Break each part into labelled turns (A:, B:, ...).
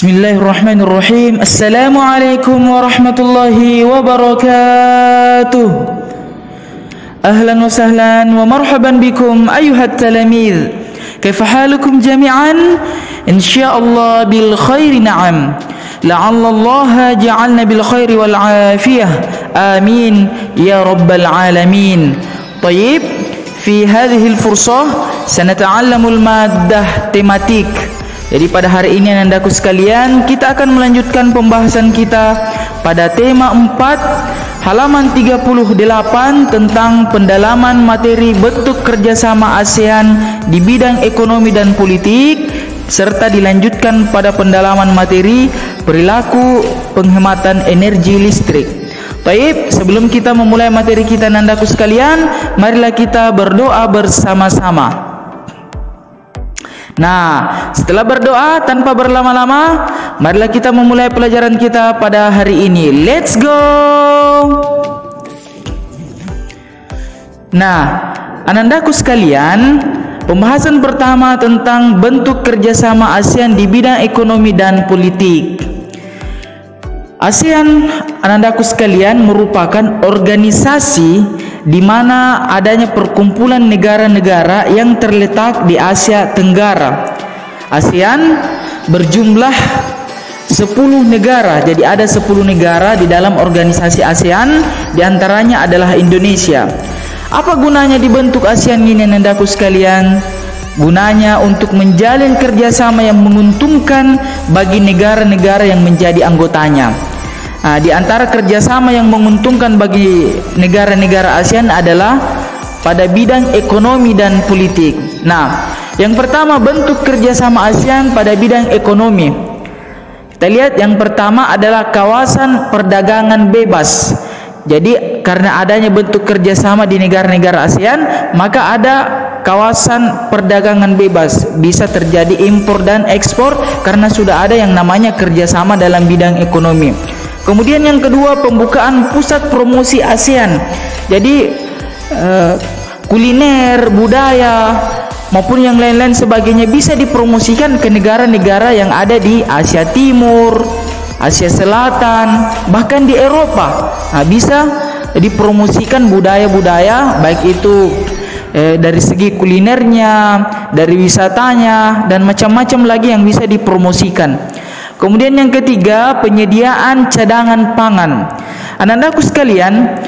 A: Bismillahirrahmanirrahim. Assalamualaikum warahmatullahi wabarakatuh. Ahlan wa sahlan wa marhaban bikum ayuhat talamid. Kaifa halukum jami'an? Insyaallah bil khairi na'am. La'alla Allah ja'alna bil khairi wal afiyah. Amin ya rabbal alamin. Tayyib, fi hadhihi al-fursah sanata'allamu al-maddah tematik. Jadi pada hari ini anandaku sekalian, kita akan melanjutkan pembahasan kita pada tema 4 halaman 38 tentang pendalaman materi bentuk kerjasama ASEAN di bidang ekonomi dan politik, serta dilanjutkan pada pendalaman materi perilaku penghematan energi listrik. Baik, sebelum kita memulai materi kita anandaku sekalian, marilah kita berdoa bersama-sama. Nah, setelah berdoa tanpa berlama-lama, marilah kita memulai pelajaran kita pada hari ini. Let's go. Nah, anandaku sekalian, pembahasan pertama tentang bentuk kerjasama ASEAN di bidang ekonomi dan politik. ASEAN, anandaku sekalian, merupakan organisasi di mana adanya perkumpulan negara-negara yang terletak di Asia Tenggara. ASEAN berjumlah 10 negara. Jadi ada 10 negara di dalam organisasi ASEAN, diantaranya adalah Indonesia. Apa gunanya dibentuk ASEAN ini anandaku sekalian? Gunanya untuk menjalin kerjasama yang menguntungkan bagi negara-negara yang menjadi anggotanya. Nah, di antara kerjasama yang menguntungkan bagi negara-negara ASEAN adalah pada bidang ekonomi dan politik. Nah, yang pertama bentuk kerjasama ASEAN pada bidang ekonomi. Kita lihat yang pertama adalah kawasan perdagangan bebas. Jadi karena adanya bentuk kerjasama di negara-negara ASEAN, maka ada kawasan perdagangan bebas. Bisa terjadi impor dan ekspor karena sudah ada yang namanya kerjasama dalam bidang ekonomi. Kemudian yang kedua, pembukaan pusat promosi ASEAN. Jadi kuliner, budaya maupun yang lain-lain sebagainya bisa dipromosikan ke negara-negara yang ada di Asia Timur, Asia Selatan, bahkan di Eropa. Nah, bisa dipromosikan budaya-budaya, baik itu dari segi kulinernya, dari wisatanya, dan macam-macam lagi yang bisa dipromosikan. Kemudian yang ketiga, penyediaan cadangan pangan. Anandaku sekalian,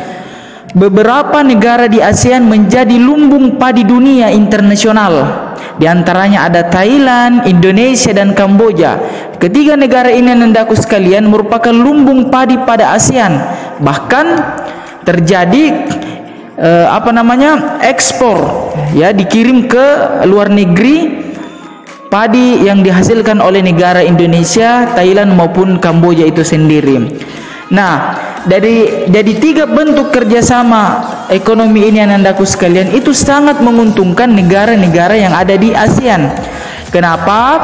A: beberapa negara di ASEAN menjadi lumbung padi dunia internasional. Di antaranya ada Thailand, Indonesia, dan Kamboja. Ketiga negara ini anandaku sekalian merupakan lumbung padi pada ASEAN. Bahkan terjadi ekspor, ya, dikirim ke luar negeri padi yang dihasilkan oleh negara Indonesia, Thailand maupun Kamboja itu sendiri. Nah, dari tiga bentuk kerjasama ekonomi ini anandaku sekalian itu sangat menguntungkan negara-negara yang ada di ASEAN. Kenapa?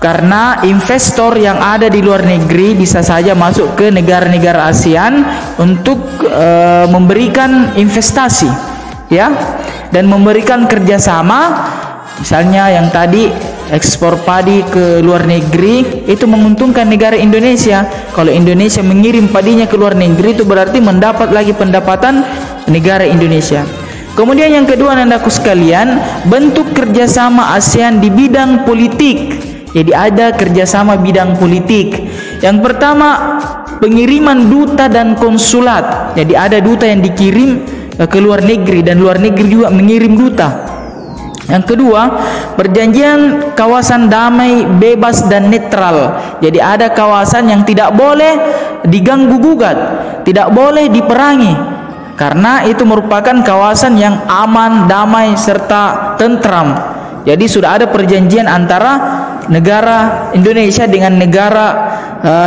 A: Karena investor yang ada di luar negeri bisa saja masuk ke negara-negara ASEAN untuk memberikan investasi, ya, dan memberikan kerjasama. Misalnya yang tadi ekspor padi ke luar negeri itu menguntungkan negara Indonesia. Kalau Indonesia mengirim padinya ke luar negeri itu berarti mendapat lagi pendapatan negara Indonesia. Kemudian yang kedua anandaku sekalian, bentuk kerjasama ASEAN di bidang politik. Jadi ada kerjasama bidang politik. Yang pertama, pengiriman duta dan konsulat. Jadi ada duta yang dikirim ke luar negeri dan luar negeri juga mengirim duta. Yang kedua, perjanjian kawasan damai, bebas, dan netral. Jadi ada kawasan yang tidak boleh diganggu-gugat, tidak boleh diperangi, karena itu merupakan kawasan yang aman, damai, serta tentram. Jadi sudah ada perjanjian antara negara Indonesia dengan negara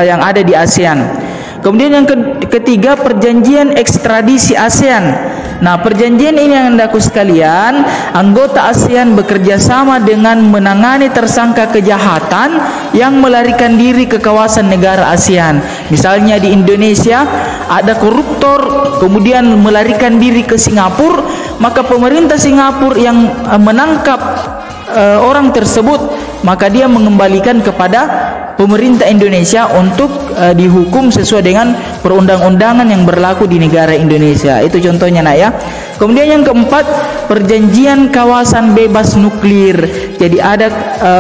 A: yang ada di ASEAN. Kemudian yang ketiga, perjanjian ekstradisi ASEAN. Nah, perjanjian ini yang anandaku sekalian, anggota ASEAN bekerja sama dengan menangani tersangka kejahatan yang melarikan diri ke kawasan negara ASEAN. Misalnya di Indonesia ada koruptor kemudian melarikan diri ke Singapura, maka pemerintah Singapura yang menangkap orang tersebut maka dia mengembalikan kepada pemerintah Indonesia untuk dihukum sesuai dengan perundang-undangan yang berlaku di negara Indonesia. Itu contohnya nak ya. Kemudian yang keempat, perjanjian kawasan bebas nuklir. Jadi ada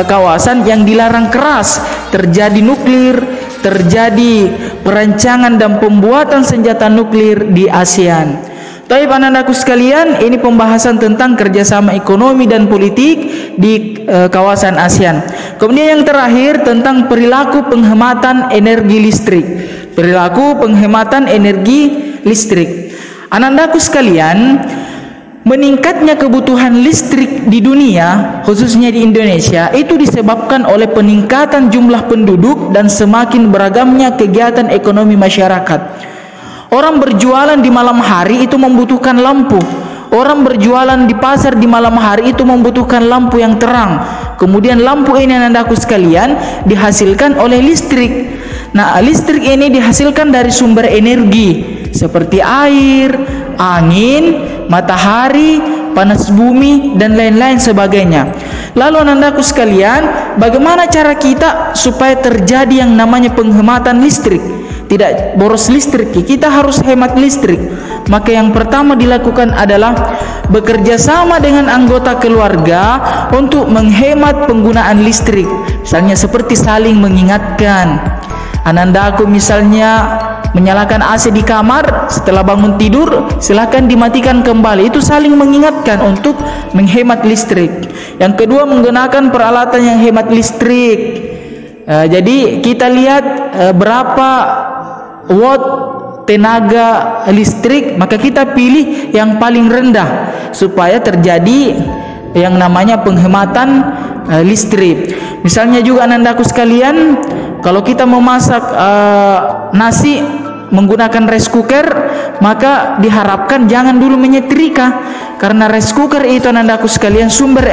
A: kawasan yang dilarang keras terjadi nuklir, terjadi perancangan dan pembuatan senjata nuklir di ASEAN. Baik anak-anakku sekalian, ini pembahasan tentang kerjasama ekonomi dan politik di kawasan ASEAN. Kemudian yang terakhir tentang perilaku penghematan energi listrik. Perilaku penghematan energi listrik. Anak-anakku sekalian, meningkatnya kebutuhan listrik di dunia, khususnya di Indonesia, itu disebabkan oleh peningkatan jumlah penduduk dan semakin beragamnya kegiatan ekonomi masyarakat. Orang berjualan di malam hari itu membutuhkan lampu. Orang berjualan di pasar di malam hari itu membutuhkan lampu yang terang. Kemudian lampu ini anak-anakku sekalian dihasilkan oleh listrik. Nah, listrik ini dihasilkan dari sumber energi seperti air, angin, matahari, panas bumi, dan lain-lain sebagainya. Lalu anak-anakku sekalian, bagaimana cara kita supaya terjadi yang namanya penghematan listrik? Tidak boros listrik, kita harus hemat listrik. Maka yang pertama dilakukan adalah bekerja sama dengan anggota keluarga untuk menghemat penggunaan listrik. Misalnya seperti saling mengingatkan. Anandaku misalnya menyalakan AC di kamar, setelah bangun tidur silakan dimatikan kembali. Itu saling mengingatkan untuk menghemat listrik. Yang kedua, menggunakan peralatan yang hemat listrik. Jadi kita lihat berapa watt tenaga listrik, maka kita pilih yang paling rendah supaya terjadi yang namanya penghematan listrik. Misalnya juga anandaku sekalian, kalau kita memasak nasi menggunakan rice cooker, maka diharapkan jangan dulu menyetrika, karena rice cooker itu anandaku sekalian sumber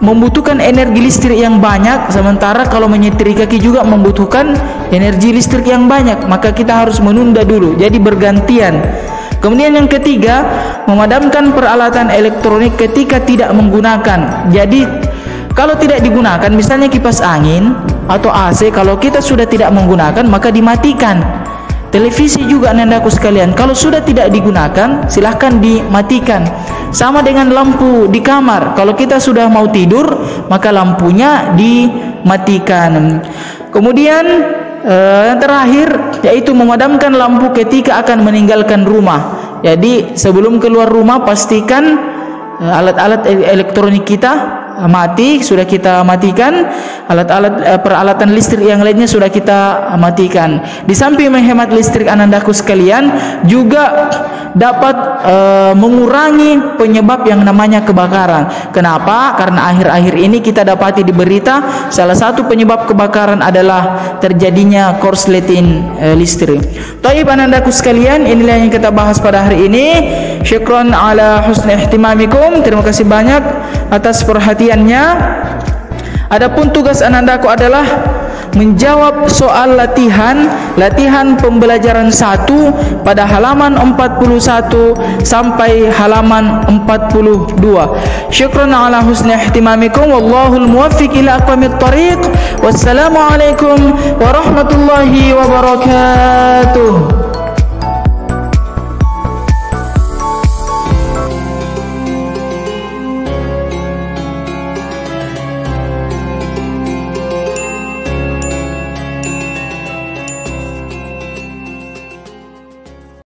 A: membutuhkan energi listrik yang banyak, sementara kalau menyetrika juga membutuhkan energi listrik yang banyak. Maka kita harus menunda dulu, jadi bergantian. Kemudian yang ketiga, memadamkan peralatan elektronik ketika tidak menggunakan. Jadi kalau tidak digunakan, misalnya kipas angin atau AC, kalau kita sudah tidak menggunakan maka dimatikan. Televisi juga anak-anakku sekalian, kalau sudah tidak digunakan silahkan dimatikan. Sama dengan lampu di kamar, kalau kita sudah mau tidur maka lampunya dimatikan. Kemudian yang terakhir yaitu memadamkan lampu ketika akan meninggalkan rumah. Jadi sebelum keluar rumah pastikan alat-alat elektronik kita mati, sudah kita matikan. Alat-alat peralatan listrik yang lainnya sudah kita matikan. Di samping menghemat listrik anandaku sekalian, juga dapat mengurangi penyebab yang namanya kebakaran. Kenapa? Karena akhir-akhir ini kita dapati di berita salah satu penyebab kebakaran adalah terjadinya korsleting listrik. Taib anandaku sekalian, inilah yang kita bahas pada hari ini. Syukran ala husni ihtimamikum. Terima kasih banyak atas perhatiannya. Adapun tugas anandaku adalah menjawab soal latihan pembelajaran 1 pada halaman 41 sampai halaman 42. Syukran ala husni ihtimamikum, wallahul muwaffiq ila aqwamit thariq. Wassalamualaikum warahmatullahi wabarakatuh.